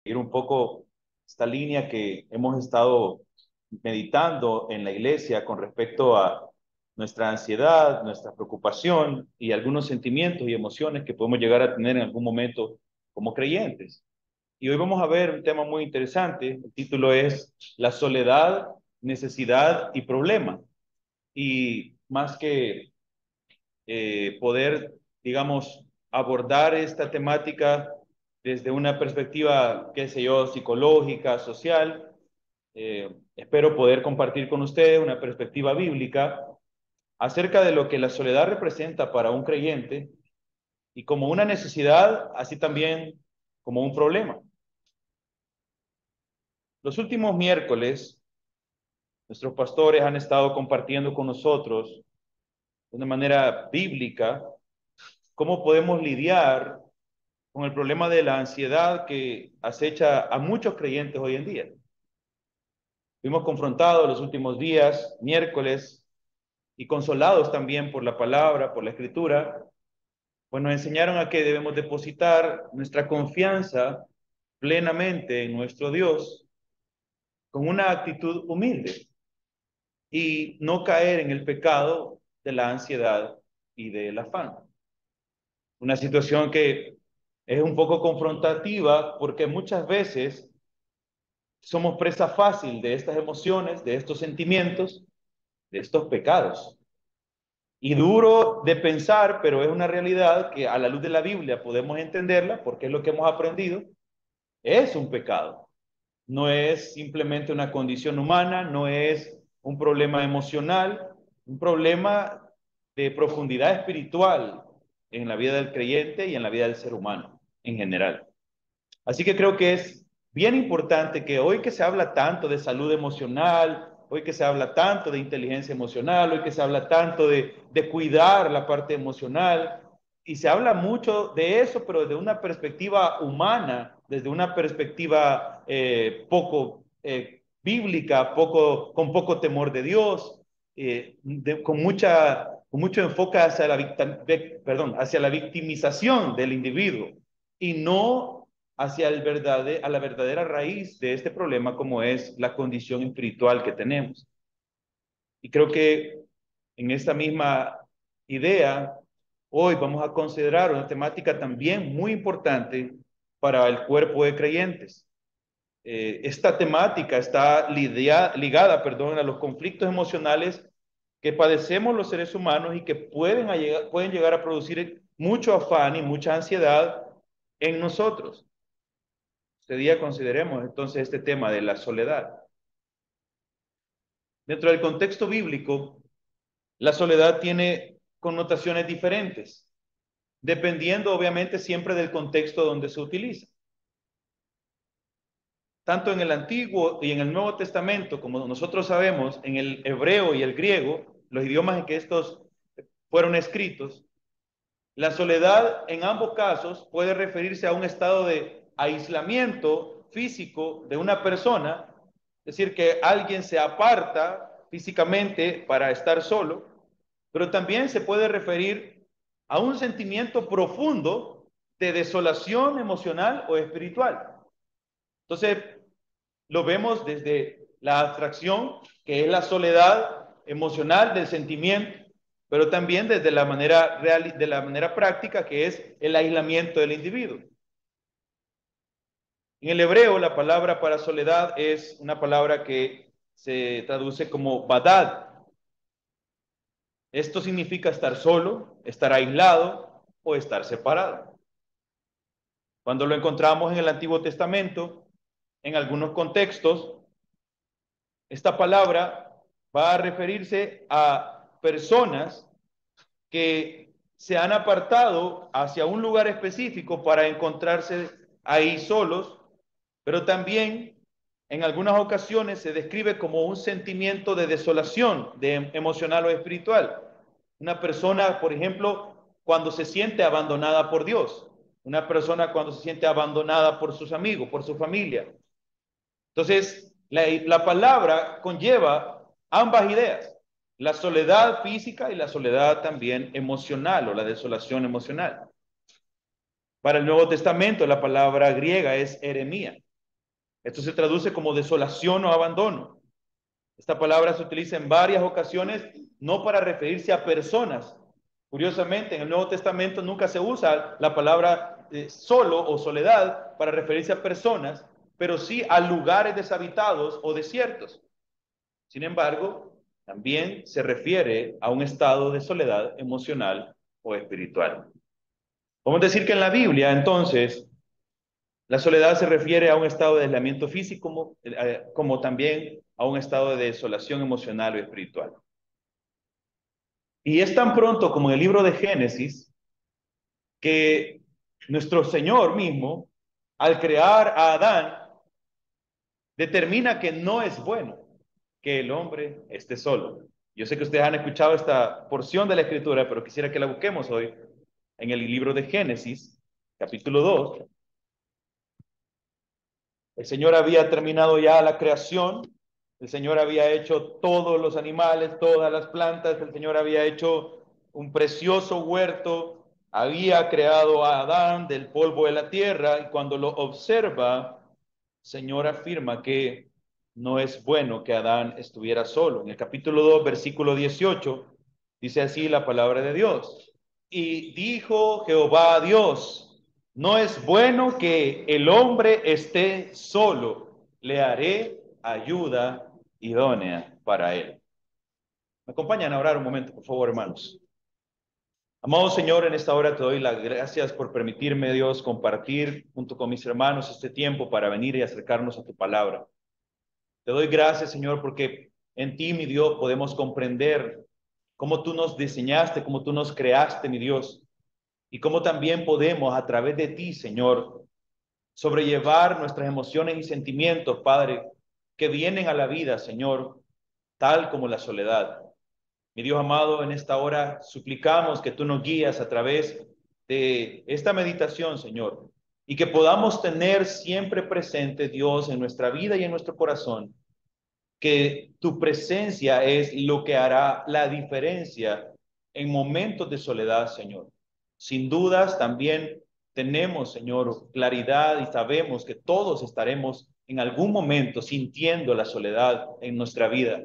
ir un poco esta línea que hemos estado meditando en la iglesia con respecto a nuestra ansiedad, nuestra preocupación y algunos sentimientos y emociones que podemos llegar a tener en algún momento como creyentes. Y hoy vamos a ver un tema muy interesante. El título es La soledad, necesidad y problema. Y más que poder, digamos, abordar esta temática desde una perspectiva, qué sé yo, psicológica, social. Espero poder compartir con ustedes una perspectiva bíblica acerca de lo que la soledad representa para un creyente y como una necesidad, así también como un problema. Los últimos miércoles, nuestros pastores han estado compartiendo con nosotros de una manera bíblica cómo podemos lidiar con el problema de la ansiedad que acecha a muchos creyentes hoy en día. Fuimos confrontados los últimos días, miércoles, y consolados también por la palabra, por la escritura, pues nos enseñaron a que debemos depositar nuestra confianza plenamente en nuestro Dios con una actitud humilde y no caer en el pecado de la ansiedad y del afán. Una situación que es un poco confrontativa porque muchas veces somos presa fácil de estas emociones, de estos sentimientos, de estos pecados. Y duro de pensar, pero es una realidad que a la luz de la Biblia podemos entenderla porque es lo que hemos aprendido. Es un pecado. No es simplemente una condición humana, no es un problema emocional, un problema de profundidad espiritual en la vida del creyente y en la vida del ser humano en general. Así que creo que es bien importante que hoy que se habla tanto de salud emocional, hoy que se habla tanto de inteligencia emocional, hoy que se habla tanto de cuidar la parte emocional, y se habla mucho de eso, pero desde una perspectiva humana, desde una perspectiva poco bíblica, con poco temor de Dios, con mucho enfoque hacia hacia la victimización del individuo y no hacia a la verdadera raíz de este problema, como es la condición espiritual que tenemos. Y creo que en esta misma idea, hoy vamos a considerar una temática también muy importante para el cuerpo de creyentes. Esta temática está ligada, perdón, a los conflictos emocionales que padecemos los seres humanos y que pueden llegar a producir mucho afán y mucha ansiedad en nosotros. Este día consideremos entonces este tema de la soledad. Dentro del contexto bíblico, la soledad tiene connotaciones diferentes, dependiendo obviamente siempre del contexto donde se utiliza. Tanto en el Antiguo y en el Nuevo Testamento, como nosotros sabemos, en el hebreo y el griego, los idiomas en que estos fueron escritos, la soledad en ambos casos puede referirse a un estado de aislamiento físico de una persona, es decir, que alguien se aparta físicamente para estar solo, pero también se puede referir a un sentimiento profundo de desolación emocional o espiritual. Entonces, lo vemos desde la abstracción, que es la soledad emocional del sentimiento, pero también desde la manera real, de la manera práctica, que es el aislamiento del individuo. En el hebreo, la palabra para soledad es una palabra que se traduce como badad. Esto significa estar solo, estar aislado o estar separado. Cuando lo encontramos en el Antiguo Testamento, en algunos contextos, esta palabra va a referirse a personas que se han apartado hacia un lugar específico para encontrarse ahí solos, pero también en algunas ocasiones se describe como un sentimiento de desolación emocional o espiritual. Una persona, por ejemplo, cuando se siente abandonada por Dios, una persona cuando se siente abandonada por sus amigos, por su familia. Entonces, la palabra conlleva ambas ideas, la soledad física y la soledad también emocional o la desolación emocional. Para el Nuevo Testamento, la palabra griega es eremía. Esto se traduce como desolación o abandono. Esta palabra se utiliza en varias ocasiones, no para referirse a personas. Curiosamente, en el Nuevo Testamento nunca se usa la palabra solo o soledad para referirse a personas, pero sí a lugares deshabitados o desiertos. Sin embargo, también se refiere a un estado de soledad emocional o espiritual. Vamos a decir que en la Biblia, entonces, la soledad se refiere a un estado de aislamiento físico como también a un estado de desolación emocional o espiritual. Y es tan pronto como en el libro de Génesis que nuestro Señor mismo, al crear a Adán, determina que no es bueno que el hombre esté solo. Yo sé que ustedes han escuchado esta porción de la Escritura, pero quisiera que la busquemos hoy en el libro de Génesis, capítulo 2. El Señor había terminado ya la creación, el Señor había hecho todos los animales, todas las plantas, el Señor había hecho un precioso huerto, había creado a Adán del polvo de la tierra y cuando lo observa, el Señor afirma que no es bueno que Adán estuviera solo. En el capítulo 2, versículo 18, dice así la palabra de Dios. Y dijo Jehová a Dios, no es bueno que el hombre esté solo, le haré ayuda idónea para él. ¿Me acompañan a orar un momento, por favor, hermanos? Amado Señor, en esta hora te doy las gracias por permitirme, Dios, compartir junto con mis hermanos este tiempo para venir y acercarnos a tu palabra. Te doy gracias, Señor, porque en ti, mi Dios, podemos comprender cómo tú nos diseñaste, cómo tú nos creaste, mi Dios, y cómo también podemos, a través de ti, Señor, sobrellevar nuestras emociones y sentimientos, Padre, que vienen a la vida, Señor, tal como la soledad. Mi Dios amado, en esta hora suplicamos que tú nos guías a través de esta meditación, Señor, y que podamos tener siempre presente, Dios, en nuestra vida y en nuestro corazón, que tu presencia es lo que hará la diferencia en momentos de soledad, Señor. Sin dudas, también tenemos, Señor, claridad y sabemos que todos estaremos en algún momento sintiendo la soledad en nuestra vida.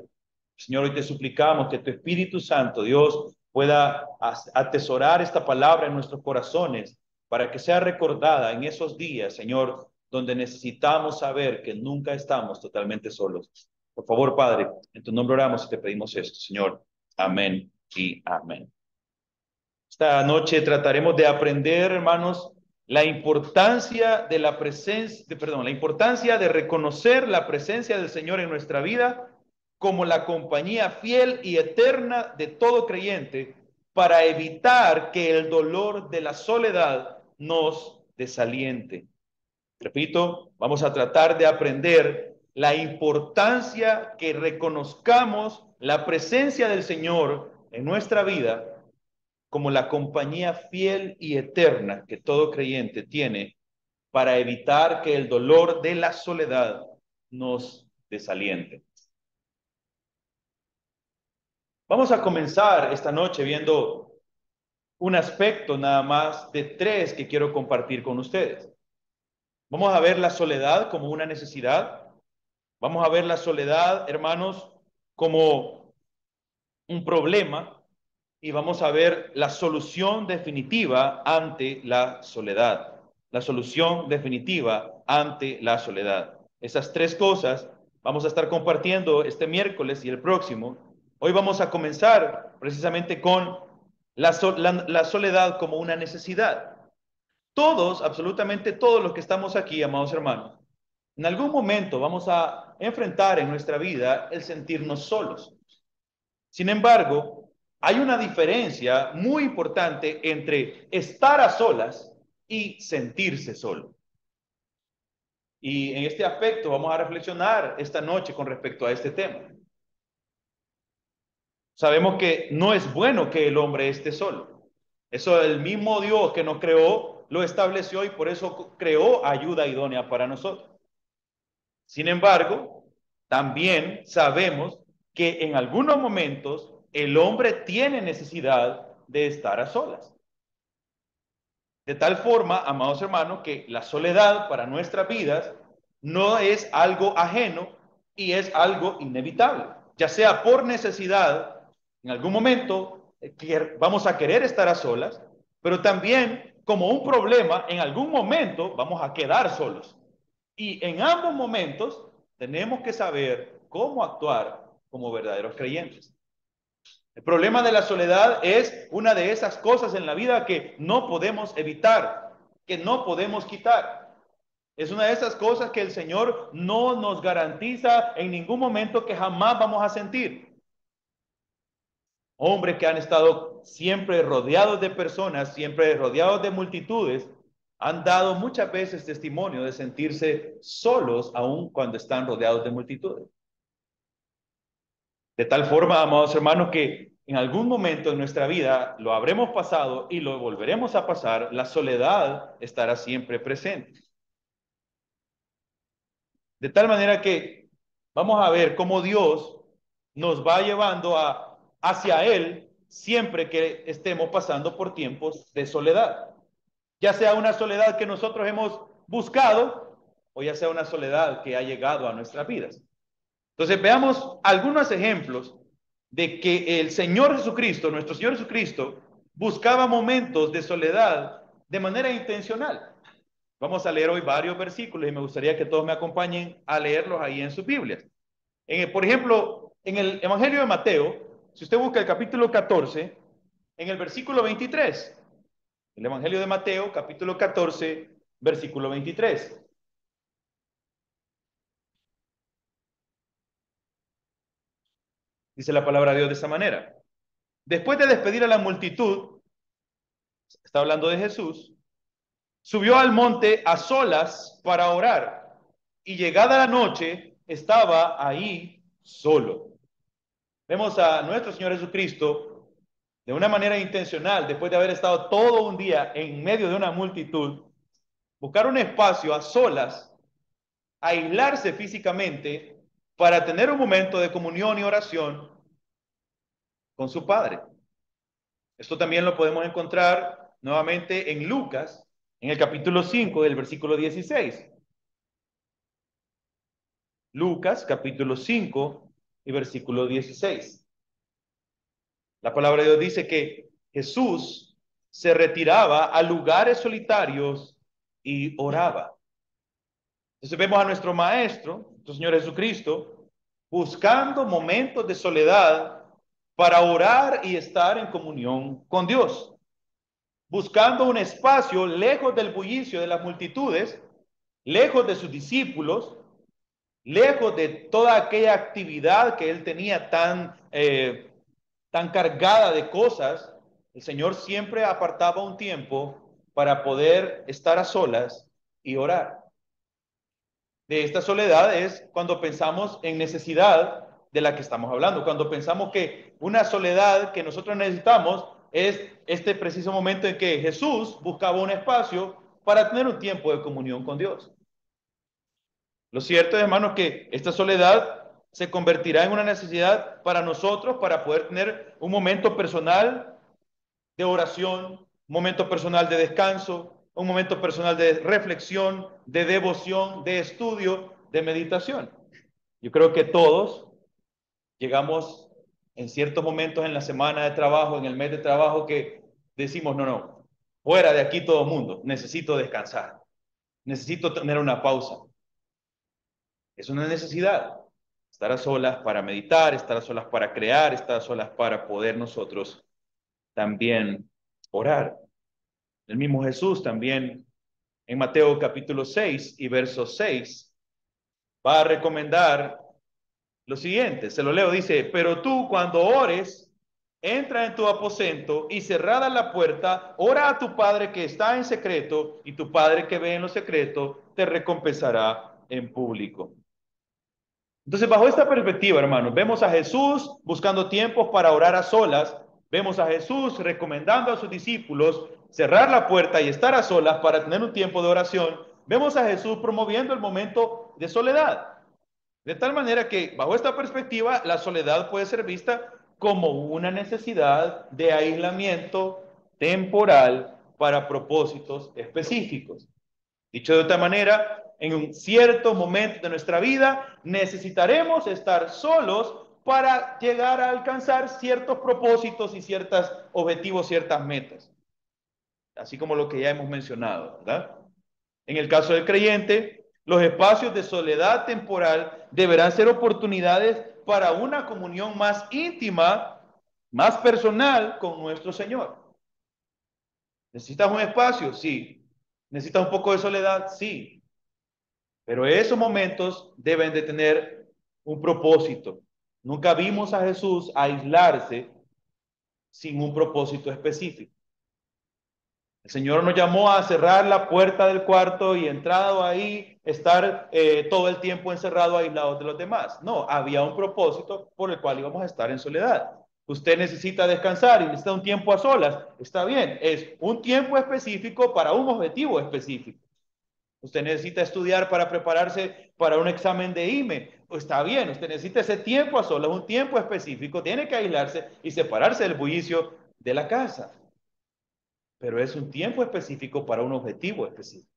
Señor, hoy te suplicamos que tu Espíritu Santo, Dios, pueda atesorar esta palabra en nuestros corazones para que sea recordada en esos días, Señor, donde necesitamos saber que nunca estamos totalmente solos. Por favor, Padre, en tu nombre oramos y te pedimos esto, Señor. Amén y amén. Esta noche trataremos de aprender, hermanos, la importancia de la presencia, la importancia de reconocer la presencia del Señor en nuestra vida como la compañía fiel y eterna de todo creyente para evitar que el dolor de la soledad nos desaliente. Repito, vamos a tratar de aprender la importancia que reconozcamos la presencia del Señor en nuestra vida como la compañía fiel y eterna que todo creyente tiene para evitar que el dolor de la soledad nos desaliente. Vamos a comenzar esta noche viendo un aspecto nada más de tres que quiero compartir con ustedes. Vamos a ver la soledad como una necesidad. Vamos a ver la soledad, hermanos, como un problema y vamos a ver la solución definitiva ante la soledad. La solución definitiva ante la soledad. Esas tres cosas vamos a estar compartiendo este miércoles y el próximo. Hoy vamos a comenzar precisamente con la soledad como una necesidad. Todos, absolutamente todos los que estamos aquí, amados hermanos, en algún momento vamos a enfrentar en nuestra vida el sentirnos solos. Sin embargo, hay una diferencia muy importante entre estar a solas y sentirse solo. Y en este aspecto vamos a reflexionar esta noche con respecto a este tema. Sabemos que no es bueno que el hombre esté solo. Eso el mismo Dios que nos creó lo estableció y por eso creó ayuda idónea para nosotros. Sin embargo, también sabemos que en algunos momentos el hombre tiene necesidad de estar a solas. De tal forma, amados hermanos, que la soledad para nuestras vidas no es algo ajeno y es algo inevitable, ya sea por necesidad, en algún momento vamos a querer estar a solas, pero también como un problema, en algún momento vamos a quedar solos. Y en ambos momentos tenemos que saber cómo actuar como verdaderos creyentes. El problema de la soledad es una de esas cosas en la vida que no podemos evitar, que no podemos quitar. Es una de esas cosas que el Señor no nos garantiza en ningún momento que jamás vamos a sentir. Hombres que han estado siempre rodeados de personas, siempre rodeados de multitudes, han dado muchas veces testimonio de sentirse solos aun cuando están rodeados de multitudes. De tal forma, amados hermanos, que en algún momento en nuestra vida lo habremos pasado y lo volveremos a pasar, la soledad estará siempre presente. De tal manera que vamos a ver cómo Dios nos va llevando hacia Él siempre que estemos pasando por tiempos de soledad. Ya sea una soledad que nosotros hemos buscado o ya sea una soledad que ha llegado a nuestras vidas. Entonces veamos algunos ejemplos de que el Señor Jesucristo, nuestro Señor Jesucristo, buscaba momentos de soledad de manera intencional. Vamos a leer hoy varios versículos y me gustaría que todos me acompañen a leerlos ahí en sus Biblias. Por ejemplo, en el Evangelio de Mateo, si usted busca el capítulo 14, en el versículo 23, el Evangelio de Mateo, capítulo 14, versículo 23. Dice la palabra de Dios de esta manera. Después de despedir a la multitud, está hablando de Jesús, subió al monte a solas para orar y llegada la noche estaba ahí solo. Vemos a nuestro Señor Jesucristo de una manera intencional, después de haber estado todo un día en medio de una multitud, buscar un espacio a solas, aislarse físicamente para tener un momento de comunión y oración con su Padre. Esto también lo podemos encontrar nuevamente en Lucas, en el capítulo 5 del versículo 16. Lucas, capítulo 5 y versículo 16. La palabra de Dios dice que Jesús se retiraba a lugares solitarios y oraba. Entonces vemos a nuestro Maestro, nuestro Señor Jesucristo, buscando momentos de soledad para orar y estar en comunión con Dios, buscando un espacio lejos del bullicio de las multitudes, lejos de sus discípulos, lejos de toda aquella actividad que él tenía tan cargada de cosas. El Señor siempre apartaba un tiempo para poder estar a solas y orar. De esta soledad es cuando pensamos en necesidad de la que estamos hablando, cuando pensamos que una soledad que nosotros necesitamos es este preciso momento en que Jesús buscaba un espacio para tener un tiempo de comunión con Dios. Lo cierto es, hermanos, que esta soledad se convertirá en una necesidad para nosotros para poder tener un momento personal de oración, un momento personal de descanso, un momento personal de reflexión, de devoción, de estudio, de meditación. Yo creo que todos llegamos en ciertos momentos en la semana de trabajo, en el mes de trabajo, que decimos, no, no, fuera de aquí todo el mundo, necesito descansar, necesito tener una pausa. Es una necesidad. Estar a solas para meditar, estar a solas para crear, estar a solas para poder nosotros también orar. El mismo Jesús también en Mateo capítulo 6 y verso 6 va a recomendar lo siguiente, se lo leo, dice, pero tú cuando ores, entra en tu aposento y cerrada la puerta, ora a tu Padre que está en secreto y tu Padre que ve en lo secreto te recompensará en público. Entonces, bajo esta perspectiva, hermanos, vemos a Jesús buscando tiempos para orar a solas, vemos a Jesús recomendando a sus discípulos cerrar la puerta y estar a solas para tener un tiempo de oración, vemos a Jesús promoviendo el momento de soledad. De tal manera que, bajo esta perspectiva, la soledad puede ser vista como una necesidad de aislamiento temporal para propósitos específicos. Dicho de otra manera, En un cierto momento de nuestra vida necesitaremos estar solos para llegar a alcanzar ciertos propósitos y ciertos objetivos, ciertas metas. Así como lo que ya hemos mencionado, ¿verdad? En el caso del creyente, los espacios de soledad temporal deberán ser oportunidades para una comunión más íntima, más personal con nuestro Señor. ¿Necesitas un espacio? Sí. ¿Necesitas un poco de soledad? Sí. Pero esos momentos deben de tener un propósito. Nunca vimos a Jesús aislarse sin un propósito específico. El Señor nos llamó a cerrar la puerta del cuarto y entrado ahí, estar todo el tiempo encerrado, aislados de los demás. No, había un propósito por el cual íbamos a estar en soledad. Usted necesita descansar y necesita un tiempo a solas. Está bien, es un tiempo específico para un objetivo específico. Usted necesita estudiar para prepararse para un examen de IME. Está bien, usted necesita ese tiempo a solas, un tiempo específico, tiene que aislarse y separarse del bullicio de la casa. Pero es un tiempo específico para un objetivo específico.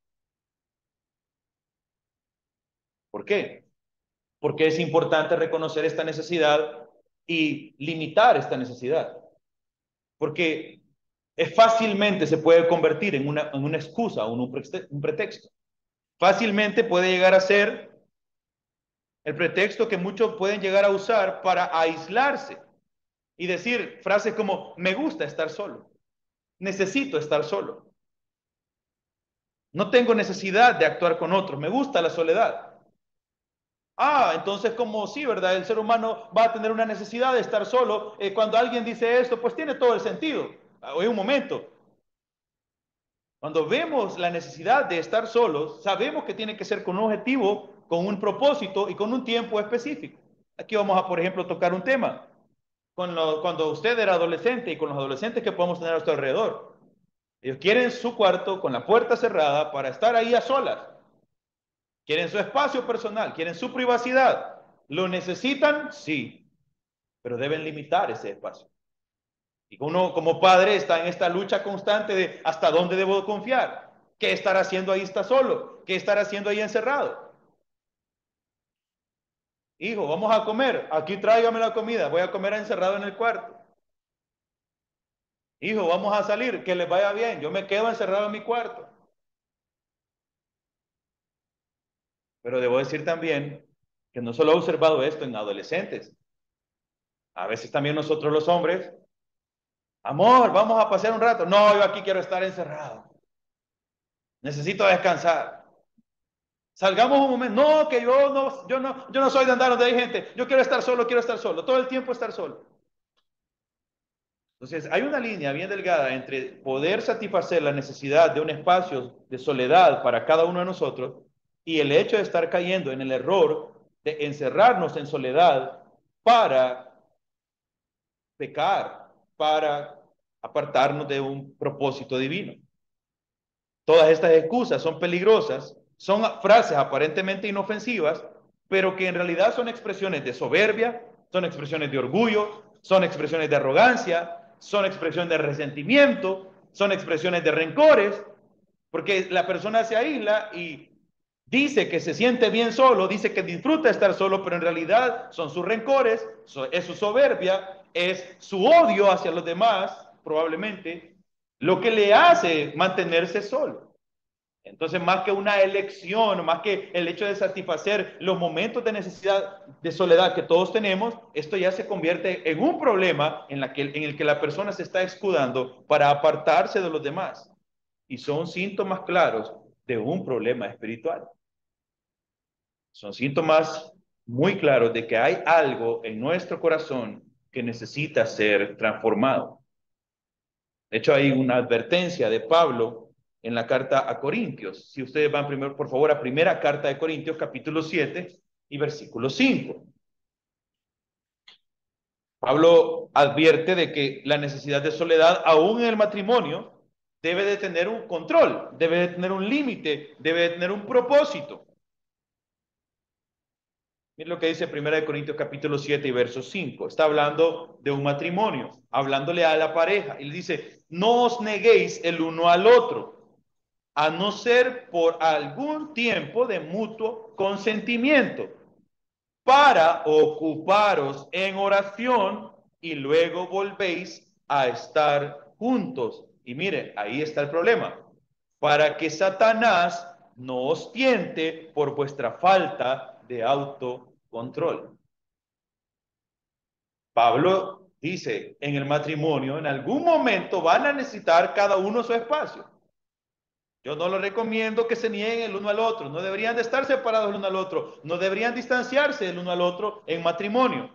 ¿Por qué? Porque es importante reconocer esta necesidad y limitar esta necesidad. Porque fácilmente se puede convertir en una excusa o en un pretexto. Fácilmente puede llegar a ser el pretexto que muchos pueden llegar a usar para aislarse y decir frases como, me gusta estar solo, necesito estar solo, no tengo necesidad de actuar con otros, me gusta la soledad. Ah, entonces como sí, ¿verdad? El ser humano va a tener una necesidad de estar solo. Cuando alguien dice esto, pues tiene todo el sentido. Oye, un momento. Cuando vemos la necesidad de estar solos, sabemos que tiene que ser con un objetivo, con un propósito y con un tiempo específico. Aquí vamos a, por ejemplo, tocar un tema. Cuando usted era adolescente y con los adolescentes que podemos tener a nuestro alrededor. Ellos quieren su cuarto con la puerta cerrada para estar ahí a solas. Quieren su espacio personal, quieren su privacidad. ¿Lo necesitan? Sí, pero deben limitar ese espacio. Y uno como padre está en esta lucha constante de hasta dónde debo confiar. ¿Qué estar haciendo ahí está solo? ¿Qué estar haciendo ahí encerrado? Hijo, vamos a comer. Aquí tráigame la comida. Voy a comer encerrado en el cuarto. Hijo, vamos a salir. Que les vaya bien. Yo me quedo encerrado en mi cuarto. Pero debo decir también que no solo he observado esto en adolescentes. A veces también nosotros los hombres, amor, vamos a pasear un rato. No, yo aquí quiero estar encerrado. Necesito descansar. Salgamos un momento. No, que yo no soy de andar donde hay gente. Yo quiero estar solo, quiero estar solo. Todo el tiempo estar solo. Entonces, hay una línea bien delgada entre poder satisfacer la necesidad de un espacio de soledad para cada uno de nosotros y el hecho de estar cayendo en el error de encerrarnos en soledad para pecar, para apartarnos de un propósito divino. Todas estas excusas son peligrosas, son frases aparentemente inofensivas, pero que en realidad son expresiones de soberbia, son expresiones de orgullo, son expresiones de arrogancia, son expresiones de resentimiento, son expresiones de rencores, porque la persona se aísla y dice que se siente bien solo, dice que disfruta estar solo, pero en realidad son sus rencores, es su soberbia, es su odio hacia los demás, probablemente, lo que le hace mantenerse solo. Entonces, más que una elección, más que el hecho de satisfacer los momentos de necesidad de soledad que todos tenemos, esto ya se convierte en un problema en el que la persona se está escudando para apartarse de los demás. Y son síntomas claros de un problema espiritual. Son síntomas muy claros de que hay algo en nuestro corazón que necesita ser transformado. De hecho, hay una advertencia de Pablo en la carta a Corintios. Si ustedes van primero, por favor, a primera carta de Corintios, capítulo 7 y versículo 5. Pablo advierte de que la necesidad de soledad, aún en el matrimonio, debe de tener un control, debe de tener un límite, debe de tener un propósito. Miren lo que dice 1 Corintios capítulo 7 y verso 5. Está hablando de un matrimonio, hablándole a la pareja. Y le dice, no os neguéis el uno al otro. a no ser por algún tiempo de mutuo consentimiento, para ocuparos en oración y luego volvéis a estar juntos. Y mire, ahí está el problema. Para que Satanás no os tiente por vuestra falta de autocontrol. Pablo dice, en el matrimonio, en algún momento van a necesitar cada uno su espacio. Yo no lo recomiendo que se nieguen el uno al otro. No deberían de estar separados el uno al otro. No deberían distanciarse el uno al otro en matrimonio.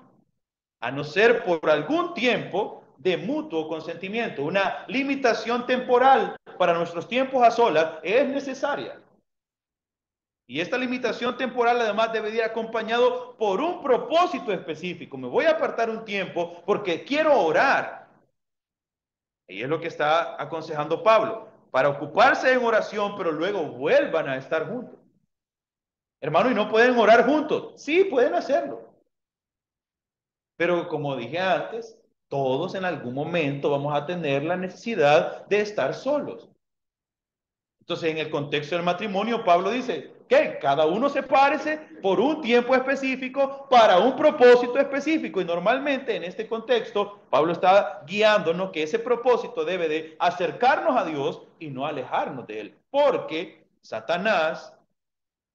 A no ser por algún tiempo de mutuo consentimiento. Una limitación temporal para nuestros tiempos a solas es necesaria. Y esta limitación temporal además debe ir acompañado por un propósito específico. Me voy a apartar un tiempo porque quiero orar. Y es lo que está aconsejando Pablo. Para ocuparse en oración, pero luego vuelvan a estar juntos. Hermano, ¿y no pueden orar juntos? Sí, pueden hacerlo. Pero como dije antes, todos en algún momento vamos a tener la necesidad de estar solos. Entonces, en el contexto del matrimonio, Pablo dice que cada uno se sepárese por un tiempo específico para un propósito específico. Y normalmente en este contexto, Pablo está guiándonos que ese propósito debe de acercarnos a Dios y no alejarnos de Él. Porque Satanás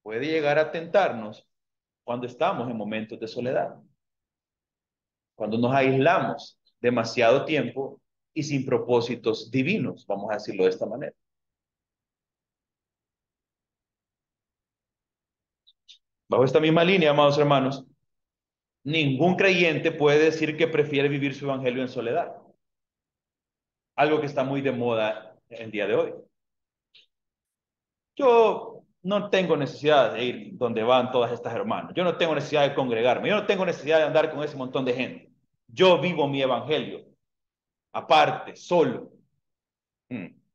puede llegar a tentarnos cuando estamos en momentos de soledad, cuando nos aislamos demasiado tiempo y sin propósitos divinos, vamos a decirlo de esta manera. Bajo esta misma línea, amados hermanos, ningún creyente puede decir que prefiere vivir su evangelio en soledad, algo que está muy de moda el día de hoy. Yo no tengo necesidad de ir donde van todas estas hermanas, yo no tengo necesidad de congregarme, yo no tengo necesidad de andar con ese montón de gente. Yo vivo mi evangelio, aparte, solo. Mm.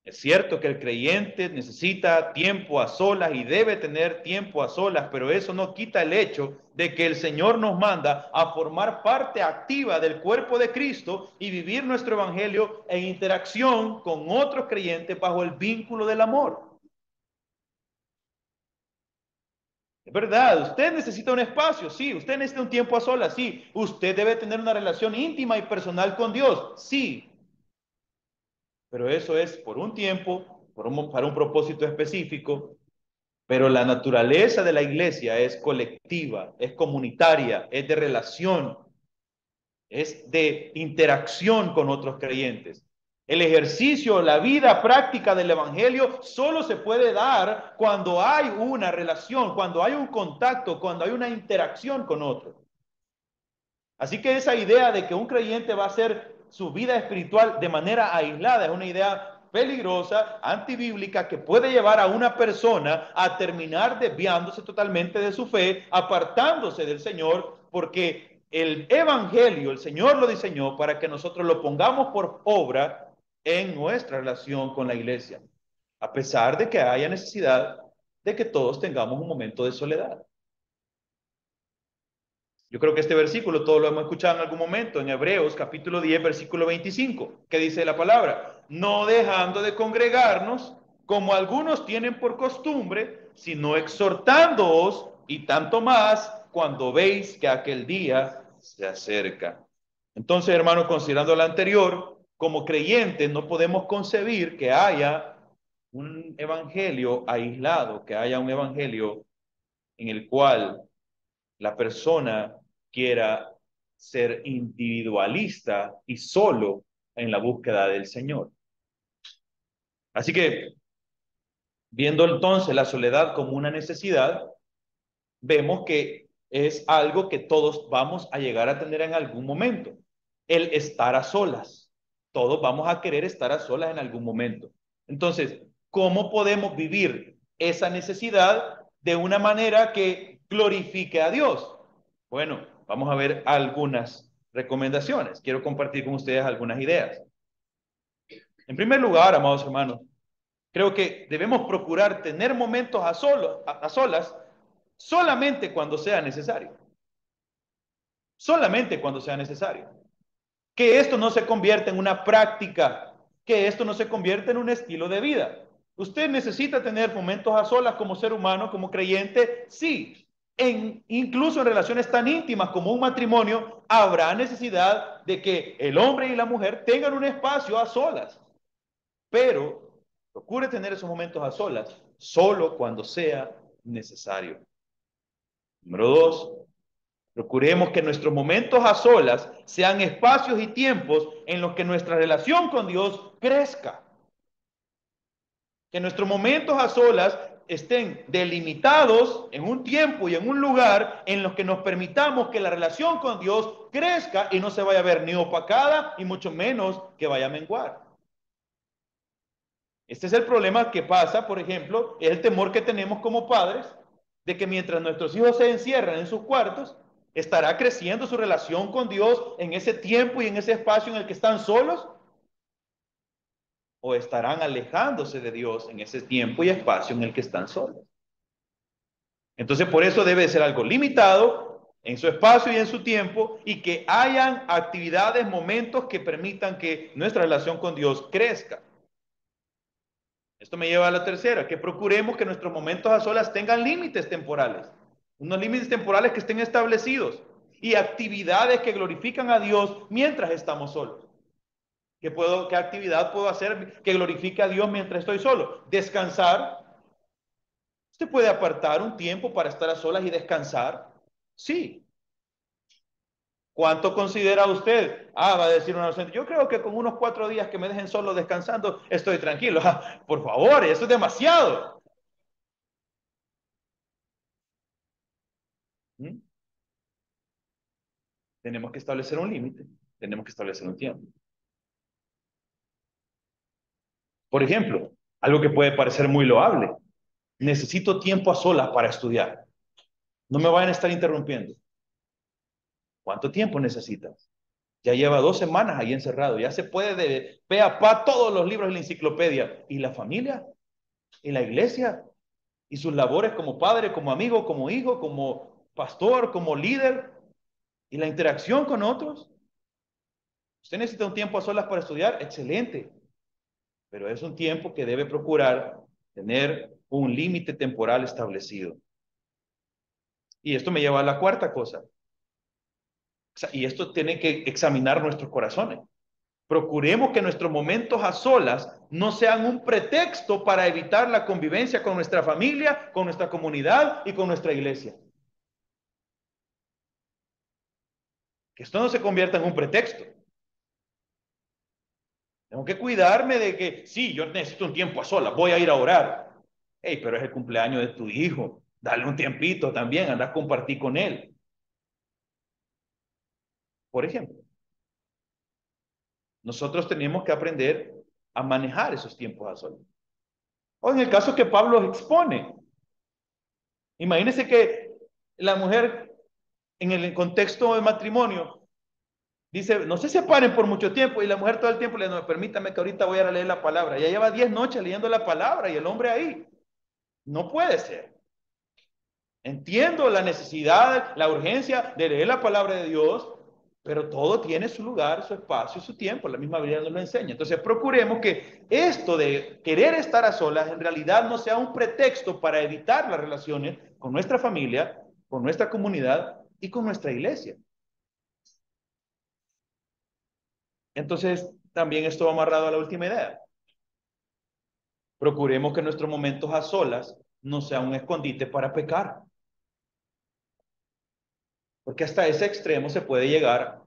Es cierto que el creyente necesita tiempo a solas y debe tener tiempo a solas, pero eso no quita el hecho de que el Señor nos manda a formar parte activa del cuerpo de Cristo y vivir nuestro evangelio en interacción con otros creyentes bajo el vínculo del amor. Es verdad, usted necesita un espacio, sí, usted necesita un tiempo a solas, sí, usted debe tener una relación íntima y personal con Dios, sí, pero eso es por un tiempo, para un propósito específico. Pero la naturaleza de la iglesia es colectiva, es comunitaria, es de relación, es de interacción con otros creyentes. El ejercicio, la vida práctica del evangelio solo se puede dar cuando hay una relación, cuando hay un contacto, cuando hay una interacción con otros. Así que esa idea de que un creyente va a hacer su vida espiritual de manera aislada es una idea peligrosa, antibíblica, que puede llevar a una persona a terminar desviándose totalmente de su fe, apartándose del Señor, porque el evangelio, el Señor lo diseñó para que nosotros lo pongamos por obra en nuestra relación con la iglesia, a pesar de que haya necesidad de que todos tengamos un momento de soledad. Yo creo que este versículo todos lo hemos escuchado en algún momento, en Hebreos capítulo 10, versículo 25, que dice la palabra, no dejando de congregarnos, como algunos tienen por costumbre, sino exhortándoos, y tanto más cuando veis que aquel día se acerca. Entonces, hermanos, considerando lo anterior, como creyentes no podemos concebir que haya un evangelio aislado, que haya un evangelio en el cual la persona quiera ser individualista y solo en la búsqueda del Señor. Así que, viendo entonces la soledad como una necesidad, vemos que es algo que todos vamos a llegar a tener en algún momento, el estar a solas. Todos vamos a querer estar a solas en algún momento. Entonces, ¿cómo podemos vivir esa necesidad de una manera que glorifique a Dios? Bueno, vamos a ver algunas recomendaciones. Quiero compartir con ustedes algunas ideas. En primer lugar, amados hermanos, creo que debemos procurar tener momentos a solas solamente cuando sea necesario. Solamente cuando sea necesario. Que esto no se convierta en una práctica. que esto no se convierta en un estilo de vida. Usted necesita tener momentos a solas como ser humano, como creyente, sí. Incluso en relaciones tan íntimas como un matrimonio, habrá necesidad de que el hombre y la mujer tengan un espacio a solas. Pero procure tener esos momentos a solas solo cuando sea necesario. Número dos, procuremos que nuestros momentos a solas sean espacios y tiempos en los que nuestra relación con Dios crezca. Que nuestros momentos a solas estén delimitados en un tiempo y en un lugar en los que nos permitamos que la relación con Dios crezca y no se vaya a ver ni opacada y mucho menos que vaya a menguar. Este es el problema que pasa, por ejemplo, es el temor que tenemos como padres de que mientras nuestros hijos se encierran en sus cuartos, estará creciendo su relación con Dios en ese tiempo y en ese espacio en el que están solos, o estarán alejándose de Dios en ese tiempo y espacio en el que están solos. Entonces, por eso debe ser algo limitado en su espacio y en su tiempo, y que hayan actividades, momentos que permitan que nuestra relación con Dios crezca. Esto me lleva a la tercera, que procuremos que nuestros momentos a solas tengan límites temporales, unos límites temporales que estén establecidos, y actividades que glorifican a Dios mientras estamos solos. ¿Qué actividad puedo hacer que glorifique a Dios mientras estoy solo? Descansar. ¿Usted puede apartar un tiempo para estar a solas y descansar? Sí. ¿Cuánto considera usted? Va a decir una docente, yo creo que con unos 4 días que me dejen solo descansando, estoy tranquilo. Por favor, eso es demasiado. ¿Mm? Tenemos que establecer un límite, tenemos que establecer un tiempo. Por ejemplo, algo que puede parecer muy loable. Necesito tiempo a solas para estudiar. No me vayan a estar interrumpiendo. ¿Cuánto tiempo necesitas? Ya lleva 2 semanas ahí encerrado. Ya se puede de pe a pa todos los libros de la enciclopedia. ¿Y la familia? ¿Y la iglesia? ¿Y sus labores como padre, como amigo, como hijo, como pastor, como líder? ¿Y la interacción con otros? ¿Usted necesita un tiempo a solas para estudiar? Excelente. Pero es un tiempo que debe procurar tener un límite temporal establecido. Y esto me lleva a la cuarta cosa. Y esto tiene que examinar nuestros corazones. Procuremos que nuestros momentos a solas no sean un pretexto para evitar la convivencia con nuestra familia, con nuestra comunidad y con nuestra iglesia. Que esto no se convierta en un pretexto. Tengo que cuidarme de que, sí, yo necesito un tiempo a solas, voy a ir a orar. Hey, pero es el cumpleaños de tu hijo. Dale un tiempito también, anda a compartir con él. Por ejemplo, nosotros tenemos que aprender a manejar esos tiempos a solas. O en el caso que Pablo expone, imagínense que la mujer en el contexto del matrimonio dice, no se separen por mucho tiempo, y la mujer todo el tiempo le dice, no, permítame que ahorita voy a leer la palabra. Ya lleva 10 noches leyendo la palabra y el hombre ahí. No puede ser. Entiendo la necesidad, la urgencia de leer la palabra de Dios, pero todo tiene su lugar, su espacio, su tiempo. La misma Biblia nos lo enseña. Entonces procuremos que esto de querer estar a solas en realidad no sea un pretexto para evitar las relaciones con nuestra familia, con nuestra comunidad y con nuestra iglesia. Entonces también esto va amarrado a la última idea. Procuremos que nuestros momentos a solas no sean un escondite para pecar. Porque hasta ese extremo se puede llegar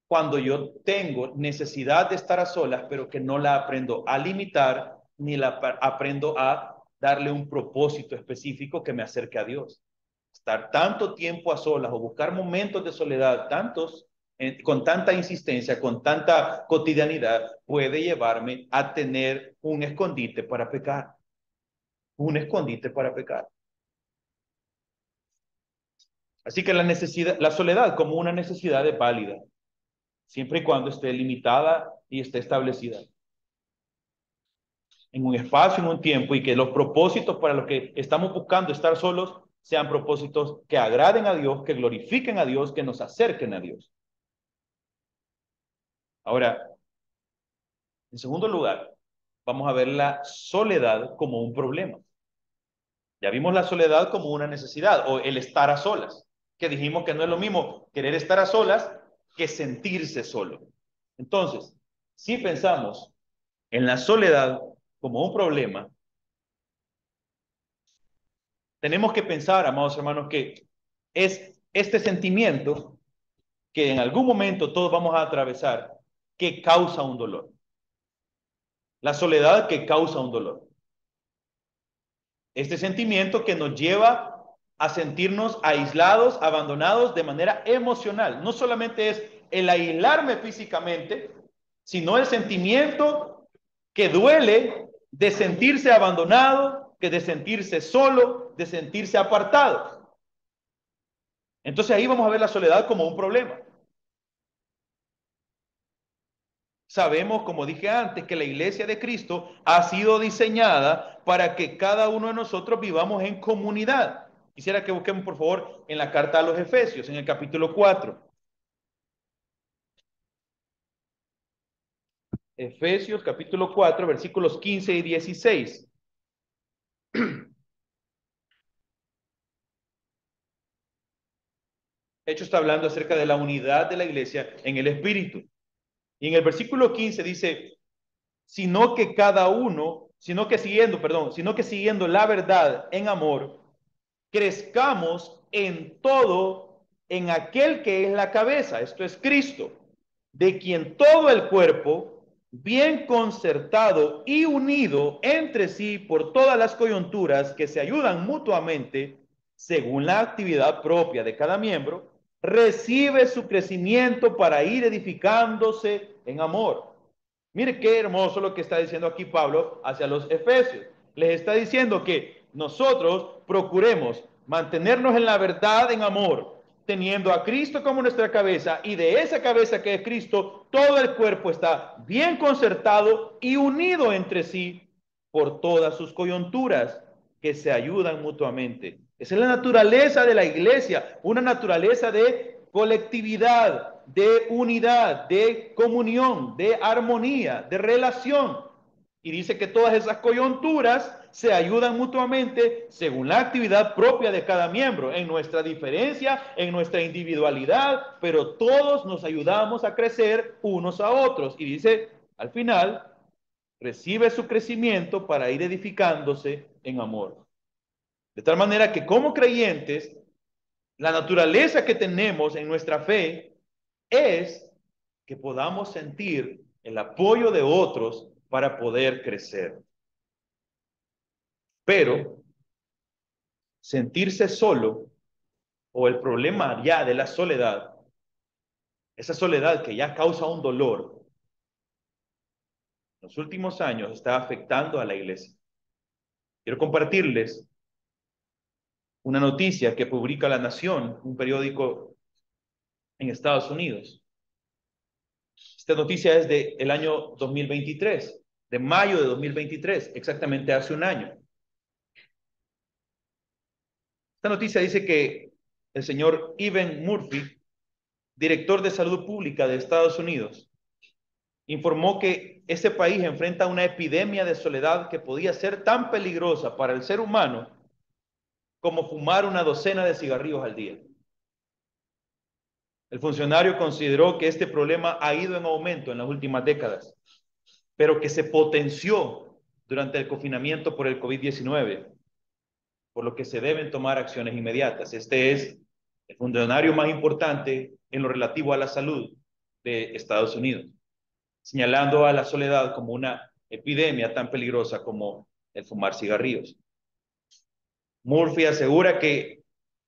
cuando yo tengo necesidad de estar a solas, pero que no la aprendo a limitar, ni la aprendo a darle un propósito específico que me acerque a Dios. Estar tanto tiempo a solas o buscar momentos de soledad, con tanta insistencia, con tanta cotidianidad, puede llevarme a tener un escondite para pecar. Un escondite para pecar. Así que la soledad como una necesidad es válida, siempre y cuando esté limitada y esté establecida en un espacio, en un tiempo, y que los propósitos para los que estamos buscando estar solos sean propósitos que agraden a Dios, que glorifiquen a Dios, que nos acerquen a Dios. Ahora, En segundo lugar, vamos a ver la soledad como un problema. Ya vimos la soledad como una necesidad o el estar a solas, que dijimos que no es lo mismo querer estar a solas que sentirse solo. Entonces, si pensamos en la soledad como un problema, tenemos que pensar, amados hermanos, que es este sentimiento que en algún momento todos vamos a atravesar que causa un dolor. La soledad que causa un dolor. Este sentimiento que nos lleva a sentirnos aislados, abandonados de manera emocional. No solamente es el aislarme físicamente, sino el sentimiento que duele de sentirse abandonado, que de sentirse solo, de sentirse apartado. Entonces ahí vamos a ver la soledad como un problema. Sabemos, como dije antes, que la iglesia de Cristo ha sido diseñada para que cada uno de nosotros vivamos en comunidad. Quisiera que busquemos, por favor, en la carta a los Efesios, en el capítulo 4. Efesios, capítulo 4, versículos 15 y 16. De hecho, está hablando acerca de la unidad de la iglesia en el Espíritu. Y en el versículo 15 dice, sino que siguiendo la verdad en amor, crezcamos en todo en aquel que es la cabeza, esto es Cristo, de quien todo el cuerpo, bien concertado y unido entre sí por todas las coyunturas que se ayudan mutuamente, según la actividad propia de cada miembro, recibe su crecimiento para ir edificándose en amor. Mire qué hermoso lo que está diciendo aquí Pablo hacia los Efesios. Les está diciendo que nosotros procuremos mantenernos en la verdad, en amor, teniendo a Cristo como nuestra cabeza, y de esa cabeza que es Cristo, todo el cuerpo está bien concertado y unido entre sí por todas sus coyunturas que se ayudan mutuamente. Esa es la naturaleza de la iglesia, una naturaleza de colectividad, de unidad, de comunión, de armonía, de relación. Y dice que todas esas coyunturas se ayudan mutuamente según la actividad propia de cada miembro, en nuestra diferencia, en nuestra individualidad, pero todos nos ayudamos a crecer unos a otros. Y dice, al final, recibe su crecimiento para ir edificándose en amor. De tal manera que como creyentes, la naturaleza que tenemos en nuestra fe es que podamos sentir el apoyo de otros para poder crecer. Pero sentirse solo o el problema ya de la soledad, esa soledad que ya causa un dolor, en los últimos años está afectando a la iglesia. Quiero compartirles una noticia que publica La Nación, un periódico en Estados Unidos. Esta noticia es del año 2023, de mayo de 2023, exactamente hace un año. Esta noticia dice que el señor Evan Murphy, director de salud pública de Estados Unidos, informó que ese país enfrenta una epidemia de soledad que podía ser tan peligrosa para el ser humano como fumar una docena de cigarrillos al día. El funcionario consideró que este problema ha ido en aumento en las últimas décadas, pero que se potenció durante el confinamiento por el COVID-19, por lo que se deben tomar acciones inmediatas. Este es el funcionario más importante en lo relativo a la salud de Estados Unidos, señalando a la soledad como una epidemia tan peligrosa como el fumar cigarrillos. Murphy asegura que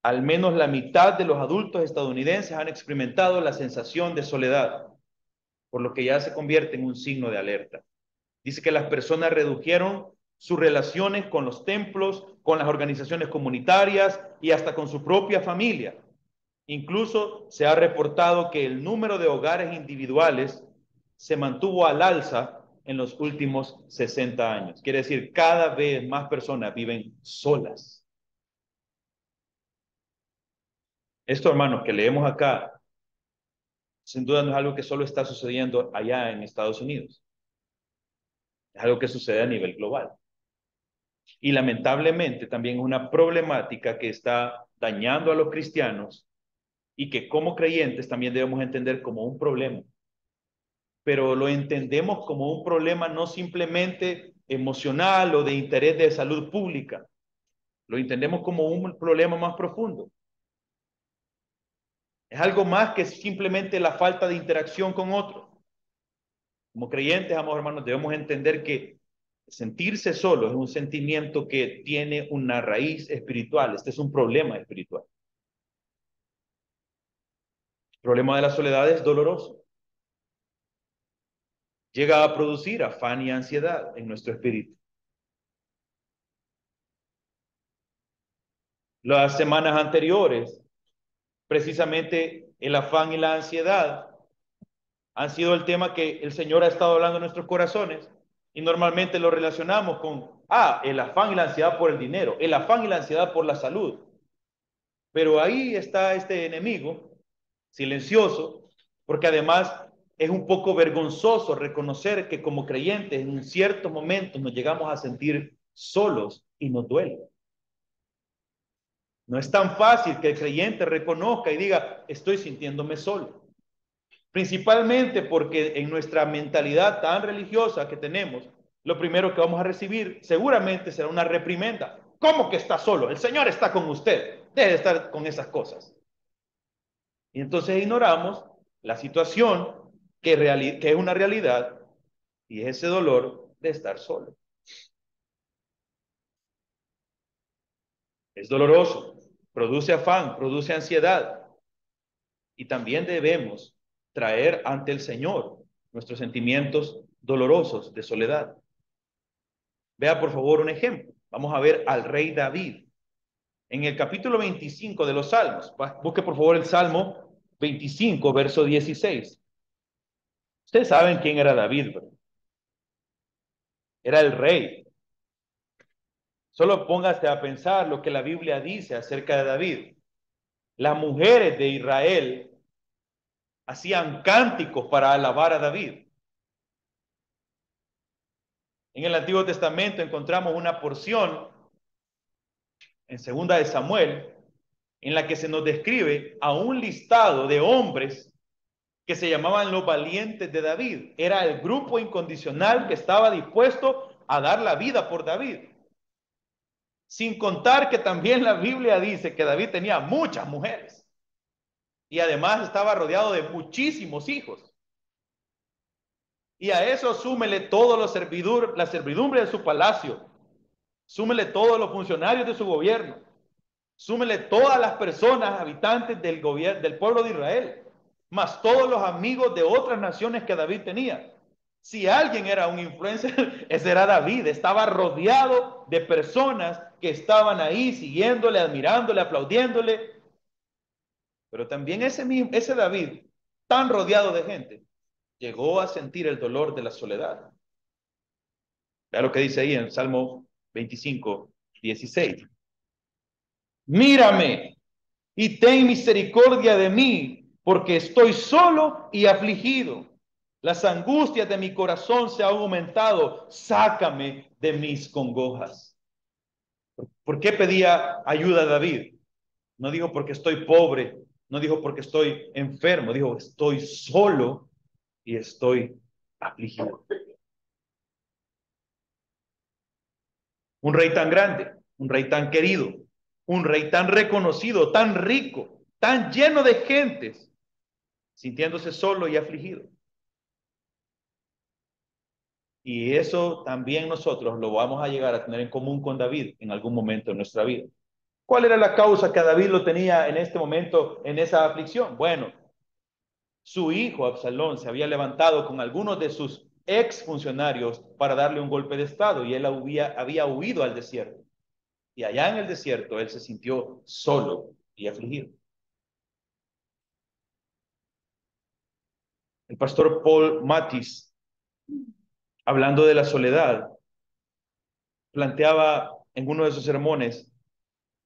al menos la mitad de los adultos estadounidenses han experimentado la sensación de soledad, por lo que ya se convierte en un signo de alerta. Dice que las personas redujeron sus relaciones con los templos, con las organizaciones comunitarias y hasta con su propia familia. Incluso se ha reportado que el número de hogares individuales se mantuvo al alza en los últimos 60 años. Quiere decir, cada vez más personas viven solas. Esto, hermanos, que leemos acá, sin duda no es algo que solo está sucediendo allá en Estados Unidos. Es algo que sucede a nivel global. Y lamentablemente también es una problemática que está dañando a los cristianos y que como creyentes también debemos entender como un problema. Pero lo entendemos como un problema no simplemente emocional o de interés de salud pública. Lo entendemos como un problema más profundo. Es algo más que simplemente la falta de interacción con otros. Como creyentes, amados hermanos, debemos entender que sentirse solo es un sentimiento que tiene una raíz espiritual. Este es un problema espiritual. El problema de la soledad es doloroso. Llega a producir afán y ansiedad en nuestro espíritu. Las semanas anteriores, precisamente el afán y la ansiedad han sido el tema que el Señor ha estado hablando en nuestros corazones y normalmente lo relacionamos con, el afán y la ansiedad por el dinero, el afán y la ansiedad por la salud. Pero ahí está este enemigo silencioso, porque además es un poco vergonzoso reconocer que como creyentes en ciertos momentos nos llegamos a sentir solos y nos duele. No es tan fácil que el creyente reconozca y diga, estoy sintiéndome solo. Principalmente porque en nuestra mentalidad tan religiosa que tenemos, lo primero que vamos a recibir seguramente será una reprimenda. ¿Cómo que está solo? El Señor está con usted. Deje de estar con esas cosas. Y entonces ignoramos la situación que es una realidad y es ese dolor de estar solo. Es doloroso, produce afán, produce ansiedad. Y también debemos traer ante el Señor nuestros sentimientos dolorosos de soledad. Vea por favor un ejemplo. Vamos a ver al rey David. En el capítulo 25 de los Salmos, busque por favor el Salmo 25, verso 16. Ustedes saben quién era David, ¿verdad? Era el rey. Solo póngase a pensar lo que la Biblia dice acerca de David. Las mujeres de Israel hacían cánticos para alabar a David. En el Antiguo Testamento encontramos una porción en Segunda de Samuel en la que se nos describe a un listado de hombres que se llamaban los valientes de David. Era el grupo incondicional que estaba dispuesto a dar la vida por David. Sin contar que también la Biblia dice que David tenía muchas mujeres y además estaba rodeado de muchísimos hijos. Y a eso súmele toda la servidumbre de su palacio, súmele todos los funcionarios de su gobierno, súmele todas las personas habitantes del gobierno del pueblo de Israel, más todos los amigos de otras naciones que David tenía. Si alguien era un influencer, ese era David. Estaba rodeado de personas que estaban ahí siguiéndole, admirándole, aplaudiéndole. Pero también ese David, tan rodeado de gente, llegó a sentir el dolor de la soledad. Vea lo que dice ahí en Salmo 25, 16. Mírame y ten misericordia de mí, porque estoy solo y afligido. Las angustias de mi corazón se han aumentado. Sácame de mis congojas. ¿Por qué pedía ayuda a David? No dijo porque estoy pobre, no dijo porque estoy enfermo, dijo estoy solo y estoy afligido. Un rey tan grande, un rey tan querido, un rey tan reconocido, tan rico, tan lleno de gentes, sintiéndose solo y afligido. Y eso también nosotros lo vamos a llegar a tener en común con David en algún momento de nuestra vida. ¿Cuál era la causa que David lo tenía en este momento, en esa aflicción? Bueno, su hijo Absalón se había levantado con algunos de sus ex funcionarios para darle un golpe de estado y él había huido al desierto. Y allá en el desierto él se sintió solo y afligido. El pastor Paul Mattis, hablando de la soledad, planteaba en uno de sus sermones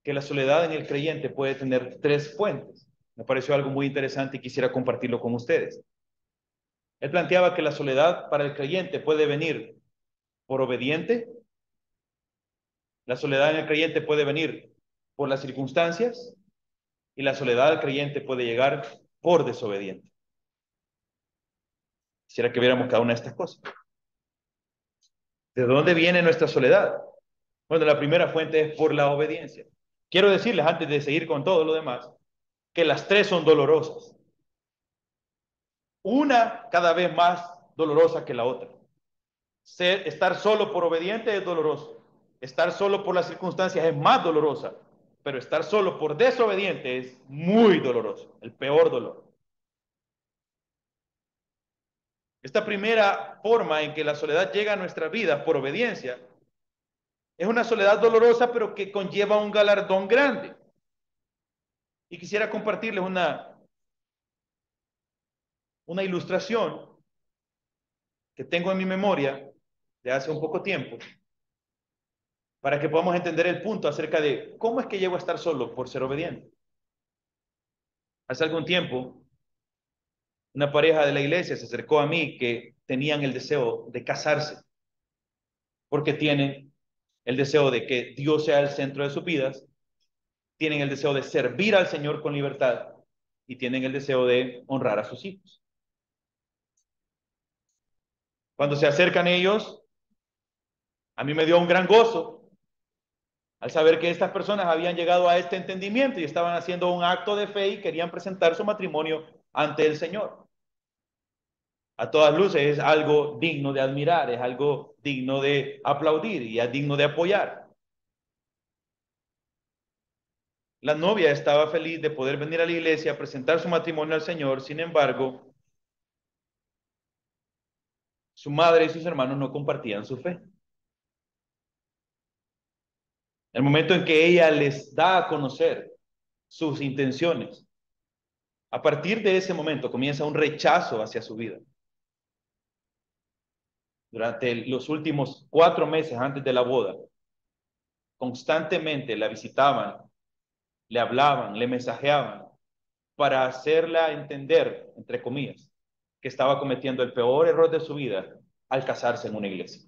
que la soledad en el creyente puede tener tres fuentes. Me pareció algo muy interesante y quisiera compartirlo con ustedes. Él planteaba que la soledad para el creyente puede venir por obediente. La soledad en el creyente puede venir por las circunstancias y la soledad del creyente puede llegar por desobediente. Quisiera que viéramos cada una de estas cosas. ¿De dónde viene nuestra soledad? Bueno, la primera fuente es por la obediencia. Quiero decirles, antes de seguir con todo lo demás, que las tres son dolorosas. Una cada vez más dolorosa que la otra. Estar solo por obediente es doloroso. Estar solo por las circunstancias es más dolorosa. Pero estar solo por desobediente es muy doloroso. El peor dolor. Esta primera forma en que la soledad llega a nuestras vidas por obediencia es una soledad dolorosa, pero que conlleva un galardón grande. Y quisiera compartirles una ilustración que tengo en mi memoria de hace un poco tiempo, para que podamos entender el punto acerca de cómo es que llego a estar solo por ser obediente. Hace algún tiempo, una pareja de la iglesia se acercó a mí que tenían el deseo de casarse, porque tienen el deseo de que Dios sea el centro de sus vidas, tienen el deseo de servir al Señor con libertad y tienen el deseo de honrar a sus hijos. Cuando se acercan ellos, a mí me dio un gran gozo al saber que estas personas habían llegado a este entendimiento y estaban haciendo un acto de fe y querían presentar su matrimonio ante el Señor. A todas luces es algo digno de admirar, es algo digno de aplaudir y es digno de apoyar. La novia estaba feliz de poder venir a la iglesia a presentar su matrimonio al Señor. Sin embargo, su madre y sus hermanos no compartían su fe. El momento en que ella les da a conocer sus intenciones, a partir de ese momento comienza un rechazo hacia su vida. Durante los últimos 4 meses antes de la boda, constantemente la visitaban, le hablaban, le mensajeaban para hacerla entender, entre comillas, que estaba cometiendo el peor error de su vida al casarse en una iglesia.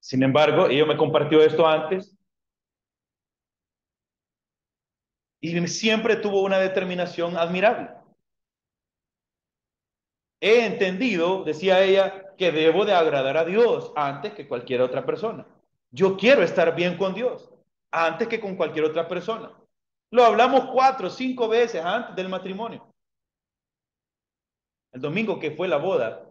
Sin embargo, ella me compartió esto antes y siempre tuvo una determinación admirable. He entendido, decía ella, que debo de agradar a Dios antes que cualquier otra persona. Yo quiero estar bien con Dios antes que con cualquier otra persona. Lo hablamos 4 o 5 veces antes del matrimonio. El domingo que fue la boda,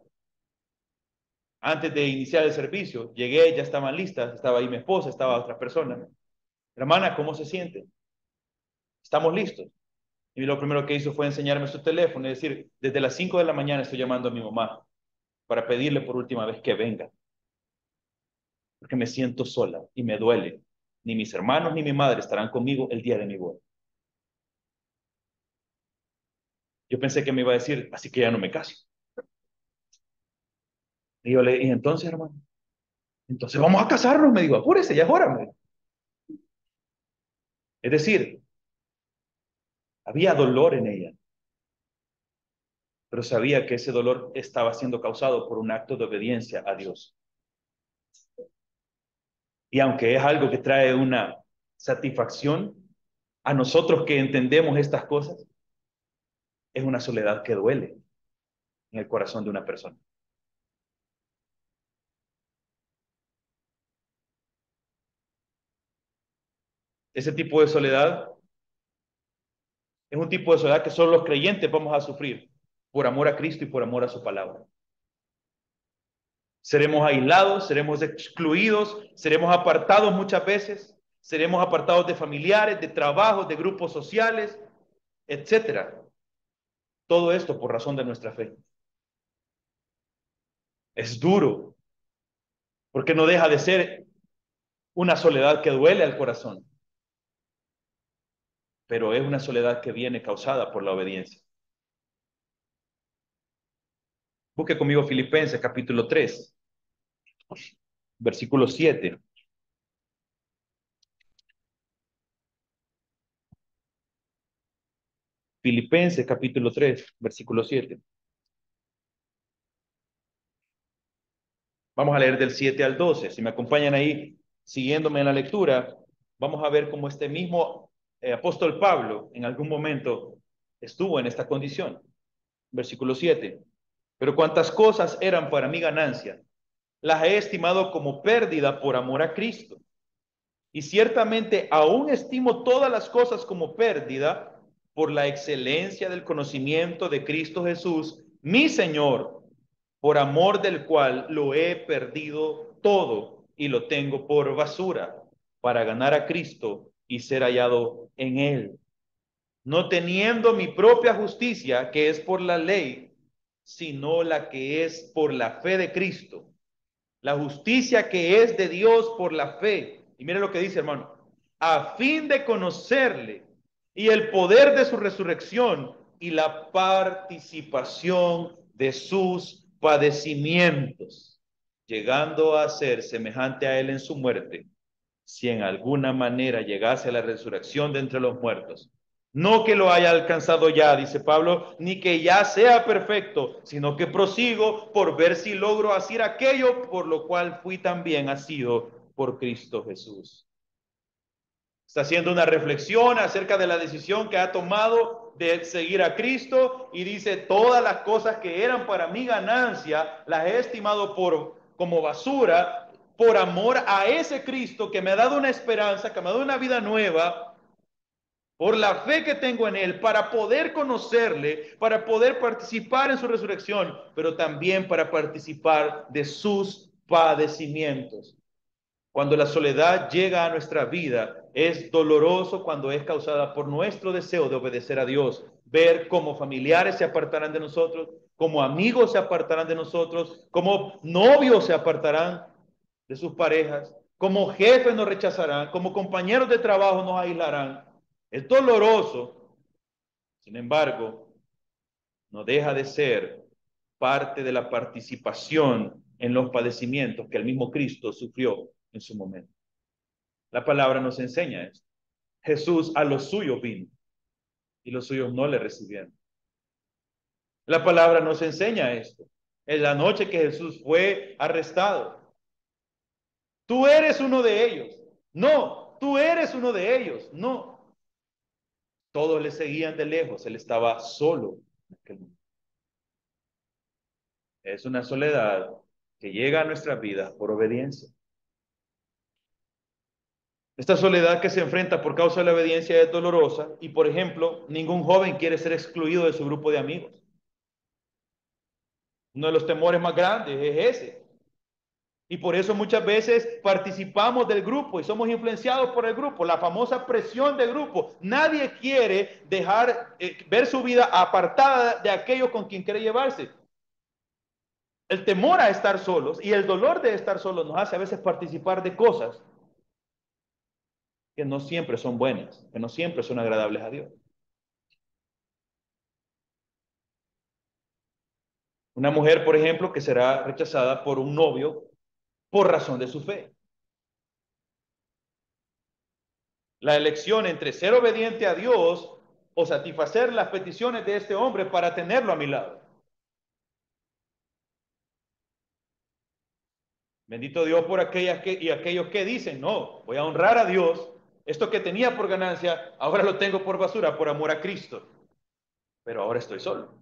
antes de iniciar el servicio, llegué, ya estaban listas, estaba ahí mi esposa, estaba otra persona. Hermana, ¿cómo se siente? Estamos listos. Y lo primero que hizo fue enseñarme su teléfono y decir, desde las 5 de la mañana estoy llamando a mi mamá para pedirle por última vez que venga, porque me siento sola y me duele. Ni mis hermanos ni mi madre estarán conmigo el día de mi boda. Yo pensé que me iba a decir, así que ya no me caso. Y yo le dije, entonces, hermano, entonces vamos a casarnos, me dijo, apúrese, ya es hora. Me dijo. Es decir, había dolor en ella, pero sabía que ese dolor estaba siendo causado por un acto de obediencia a Dios. Y aunque es algo que trae una satisfacción a nosotros que entendemos estas cosas, es una soledad que duele en el corazón de una persona. Ese tipo de soledad es un tipo de soledad que solo los creyentes vamos a sufrir por amor a Cristo y por amor a su palabra. Seremos aislados, seremos excluidos, seremos apartados muchas veces, seremos apartados de familiares, de trabajos, de grupos sociales, etcétera. Todo esto por razón de nuestra fe. Es duro, porque no deja de ser una soledad que duele al corazón, pero es una soledad que viene causada por la obediencia. Busque conmigo Filipenses capítulo 3, versículo 7. Filipenses capítulo 3, versículo 7. Vamos a leer del 7 al 12. Si me acompañan ahí, siguiéndome en la lectura, vamos a ver cómo este mismo apóstol Pablo en algún momento estuvo en esta condición. Versículo 7. Pero cuantas cosas eran para mi ganancia, las he estimado como pérdida por amor a Cristo. Y ciertamente aún estimo todas las cosas como pérdida por la excelencia del conocimiento de Cristo Jesús, mi Señor, por amor del cual lo he perdido todo y lo tengo por basura, para ganar a Cristo y ser hallado en él, no teniendo mi propia justicia, que es por la ley, sino la que es por la fe de Cristo, la justicia que es de Dios por la fe. Y mire lo que dice, hermano, a fin de conocerle y el poder de su resurrección y la participación de sus padecimientos, llegando a ser semejante a él en su muerte, si en alguna manera llegase a la resurrección de entre los muertos. No que lo haya alcanzado ya, dice Pablo, ni que ya sea perfecto, sino que prosigo por ver si logro hacer aquello por lo cual fui también asido por Cristo Jesús. Está haciendo una reflexión acerca de la decisión que ha tomado de seguir a Cristo y dice, todas las cosas que eran para mi ganancia las he estimado como basura por amor a ese Cristo que me ha dado una esperanza, que me ha dado una vida nueva, por la fe que tengo en él, para poder conocerle, para poder participar en su resurrección, pero también para participar de sus padecimientos. Cuando la soledad llega a nuestra vida, es doloroso cuando es causada por nuestro deseo de obedecer a Dios. Ver cómo familiares se apartarán de nosotros, como amigos se apartarán de nosotros, como novios se apartarán de sus parejas, como jefes nos rechazarán, como compañeros de trabajo nos aislarán. Es doloroso, sin embargo, no deja de ser parte de la participación en los padecimientos que el mismo Cristo sufrió en su momento. La palabra nos enseña esto. Jesús a los suyos vino y los suyos no le recibieron. La palabra nos enseña esto. En la noche que Jesús fue arrestado, tú eres uno de ellos. No, tú eres uno de ellos. No. Todos le seguían de lejos. Él estaba solo en aquel momento. Es una soledad que llega a nuestras vidas por obediencia. Esta soledad que se enfrenta por causa de la obediencia es dolorosa y, por ejemplo, ningún joven quiere ser excluido de su grupo de amigos. Uno de los temores más grandes es ese. Y por eso muchas veces participamos del grupo y somos influenciados por el grupo, la famosa presión del grupo. Nadie quiere dejar ver su vida apartada de aquello con quien quiere llevarse. El temor a estar solos y el dolor de estar solos nos hace a veces participar de cosas que no siempre son buenas, que no siempre son agradables a Dios. Una mujer, por ejemplo, que será rechazada por un novio por razón de su fe. La elección entre ser obediente a Dios o satisfacer las peticiones de este hombre para tenerlo a mi lado. Bendito Dios por aquellas y aquellos que dicen, no, voy a honrar a Dios. Esto que tenía por ganancia, ahora lo tengo por basura, por amor a Cristo. Pero ahora estoy solo.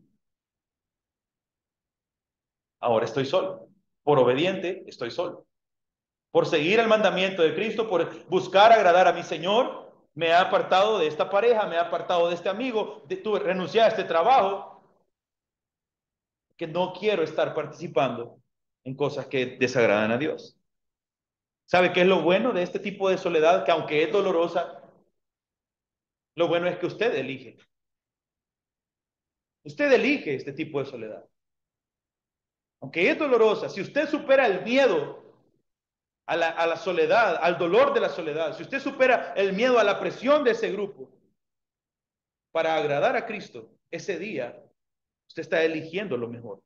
Ahora estoy solo. Por obediente, estoy solo. Por seguir el mandamiento de Cristo, por buscar agradar a mi Señor, me ha apartado de esta pareja, me ha apartado de este amigo, renuncié a este trabajo, que no quiero estar participando en cosas que desagradan a Dios. ¿Sabe qué es lo bueno de este tipo de soledad? Que aunque es dolorosa, lo bueno es que usted elige. Usted elige este tipo de soledad. Aunque es dolorosa, si usted supera el miedo a la soledad, al dolor de la soledad, si usted supera el miedo a la presión de ese grupo para agradar a Cristo, ese día usted está eligiendo lo mejor.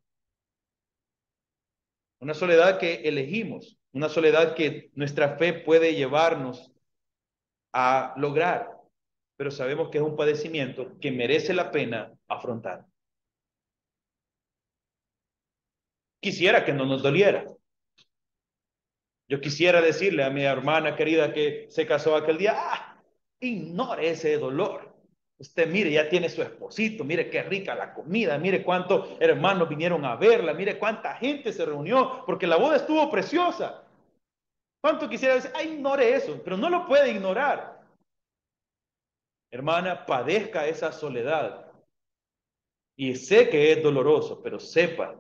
Una soledad que elegimos, una soledad que nuestra fe puede llevarnos a lograr, pero sabemos que es un padecimiento que merece la pena afrontar. Quisiera que no nos doliera, Yo quisiera decirle a mi hermana querida que se casó aquel día, ignore ese dolor. Usted mire, ya tiene su esposito, mire qué rica la comida, mire cuántos hermanos vinieron a verla, mire cuánta gente se reunió, porque la boda estuvo preciosa. ¿Cuánto quisiera decir? Ignore eso, pero no lo puede ignorar. Hermana, padezca esa soledad. Y sé que es doloroso, pero sepa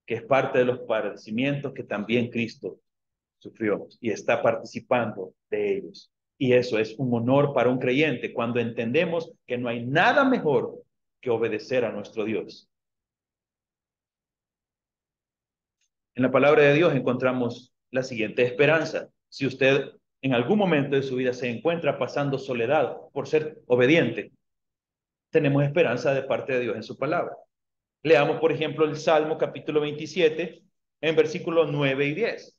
que es parte de los padecimientos que también Cristo sufrió y está participando de ellos. Y eso es un honor para un creyente cuando entendemos que no hay nada mejor que obedecer a nuestro Dios. En la palabra de Dios encontramos la siguiente esperanza. Si usted en algún momento de su vida se encuentra pasando soledad por ser obediente, tenemos esperanza de parte de Dios en su palabra. Leamos, por ejemplo, el Salmo capítulo 27, en versículos 9 y 10.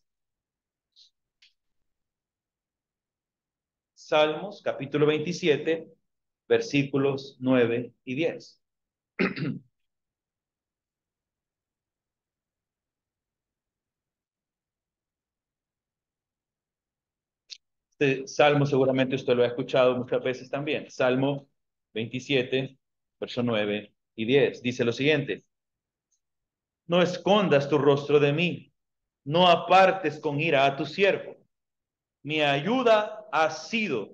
Salmos capítulo 27, versículos 9 y 10. Este salmo seguramente usted lo ha escuchado muchas veces también. Salmo 27, verso 9 y 10. Dice lo siguiente: no escondas tu rostro de mí, no apartes con ira a tu siervo. Mi ayuda ha sido,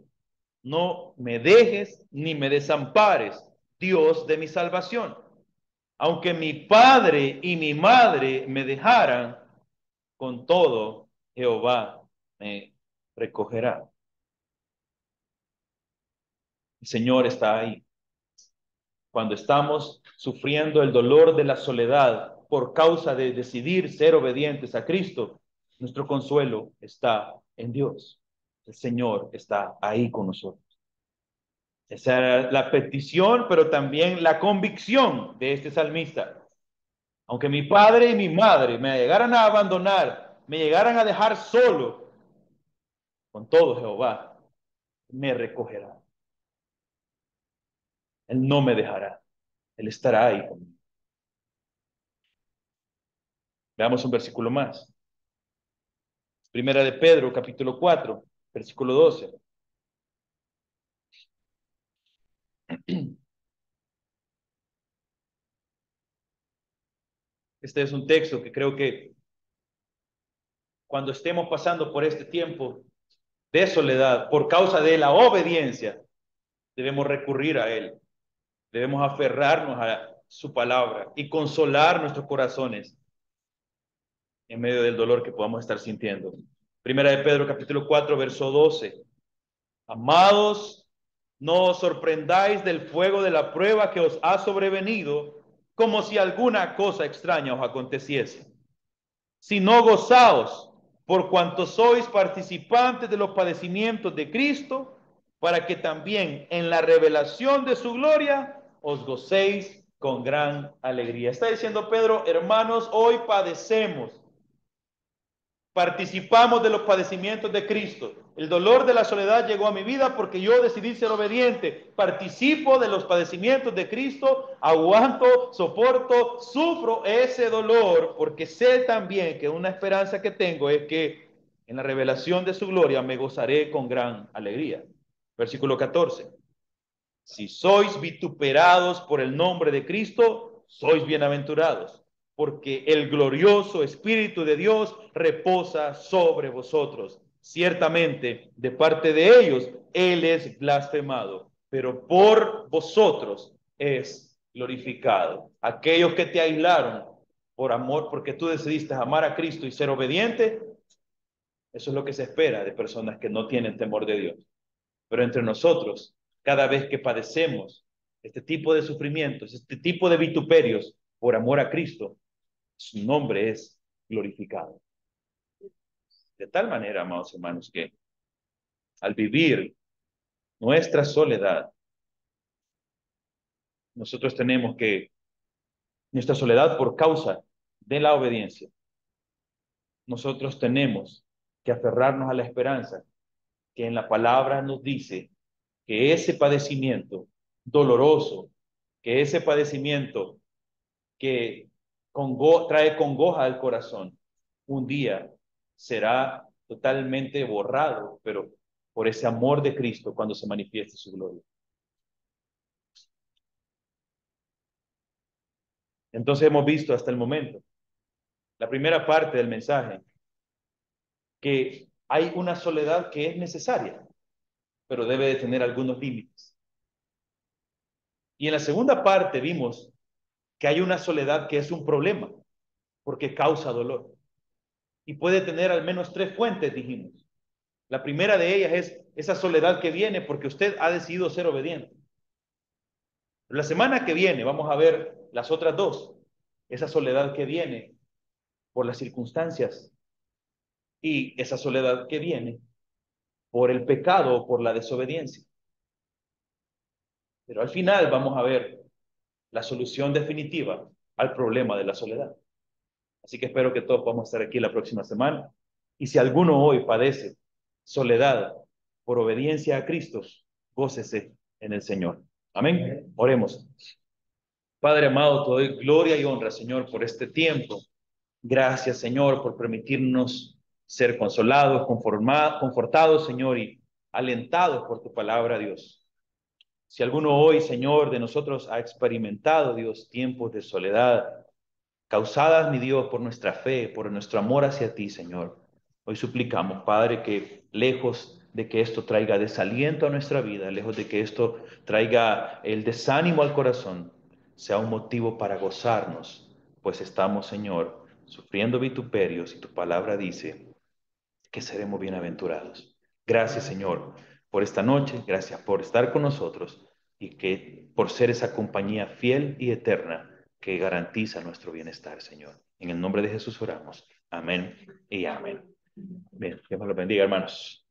no me dejes ni me desampares, Dios de mi salvación. Aunque mi padre y mi madre me dejaran, con todo Jehová me recogerá. El Señor está ahí. Cuando estamos sufriendo el dolor de la soledad por causa de decidir ser obedientes a Cristo, nuestro consuelo está en Dios. El Señor está ahí con nosotros. Esa era la petición, pero también la convicción de este salmista. Aunque mi padre y mi madre me llegaran a abandonar, me llegaran a dejar solo, con todo Jehová me recogerá. Él no me dejará. Él estará ahí conmigo. Veamos un versículo más. Primera de Pedro, capítulo 4, versículo 12. Este es un texto que creo que cuando estemos pasando por este tiempo de soledad, por causa de la obediencia, debemos recurrir a Él. Debemos aferrarnos a su palabra y consolar nuestros corazones en medio del dolor que podamos estar sintiendo. Primera de Pedro, capítulo 4, verso 12. Amados, no os sorprendáis del fuego de la prueba que os ha sobrevenido, como si alguna cosa extraña os aconteciese, sino gozaos por cuanto sois participantes de los padecimientos de Cristo, para que también en la revelación de su gloria os gocéis con gran alegría. Está diciendo Pedro, hermanos, hoy padecemos. Participamos de los padecimientos de Cristo. El dolor de la soledad llegó a mi vida porque yo decidí ser obediente. Participo de los padecimientos de Cristo, aguanto, soporto, sufro ese dolor porque sé también que una esperanza que tengo es que en la revelación de su gloria me gozaré con gran alegría. Versículo 14. Si sois vituperados por el nombre de Cristo, sois bienaventurados, porque el glorioso Espíritu de Dios reposa sobre vosotros. Ciertamente, de parte de ellos, Él es blasfemado, pero por vosotros es glorificado. Aquellos que te aislaron por amor, porque tú decidiste amar a Cristo y ser obediente, eso es lo que se espera de personas que no tienen temor de Dios. Pero entre nosotros, cada vez que padecemos este tipo de sufrimientos, este tipo de vituperios por amor a Cristo, su nombre es glorificado. De tal manera, amados hermanos, que al vivir nuestra soledad, nosotros tenemos que, nuestra soledad por causa de la obediencia, nosotros tenemos que aferrarnos a la esperanza que en la palabra nos dice que ese padecimiento doloroso, que ese padecimiento que trae congoja al corazón, un día será totalmente borrado, pero por ese amor de Cristo cuando se manifieste su gloria. Entonces hemos visto hasta el momento, la primera parte del mensaje, que hay una soledad que es necesaria, pero debe de tener algunos límites. Y en la segunda parte vimos que hay una soledad que es un problema, porque causa dolor. Y puede tener al menos tres fuentes, dijimos. La primera de ellas es esa soledad que viene porque usted ha decidido ser obediente. La semana que viene vamos a ver las otras dos. Esa soledad que viene por las circunstancias y esa soledad que viene por el pecado o por la desobediencia. Pero al final vamos a ver la solución definitiva al problema de la soledad. Así que espero que todos podamos estar aquí la próxima semana. Y si alguno hoy padece soledad por obediencia a Cristo, gócese en el Señor. Amén. Oremos. Padre amado, te doy gloria y honra, Señor, por este tiempo. Gracias, Señor, por permitirnos ser consolados, confortados, Señor, y alentados por tu palabra, Dios. Si alguno hoy, Señor, de nosotros ha experimentado, Dios, tiempos de soledad, causadas, mi Dios, por nuestra fe, por nuestro amor hacia ti, Señor. Hoy suplicamos, Padre, que lejos de que esto traiga desaliento a nuestra vida, lejos de que esto traiga el desánimo al corazón, sea un motivo para gozarnos, pues estamos, Señor, sufriendo vituperios y tu palabra dice que seremos bienaventurados. Gracias, Señor, por esta noche, gracias por estar con nosotros y que por ser esa compañía fiel y eterna que garantiza nuestro bienestar, Señor. En el nombre de Jesús oramos. Amén y amén. Bien, Dios me lo bendiga, hermanos.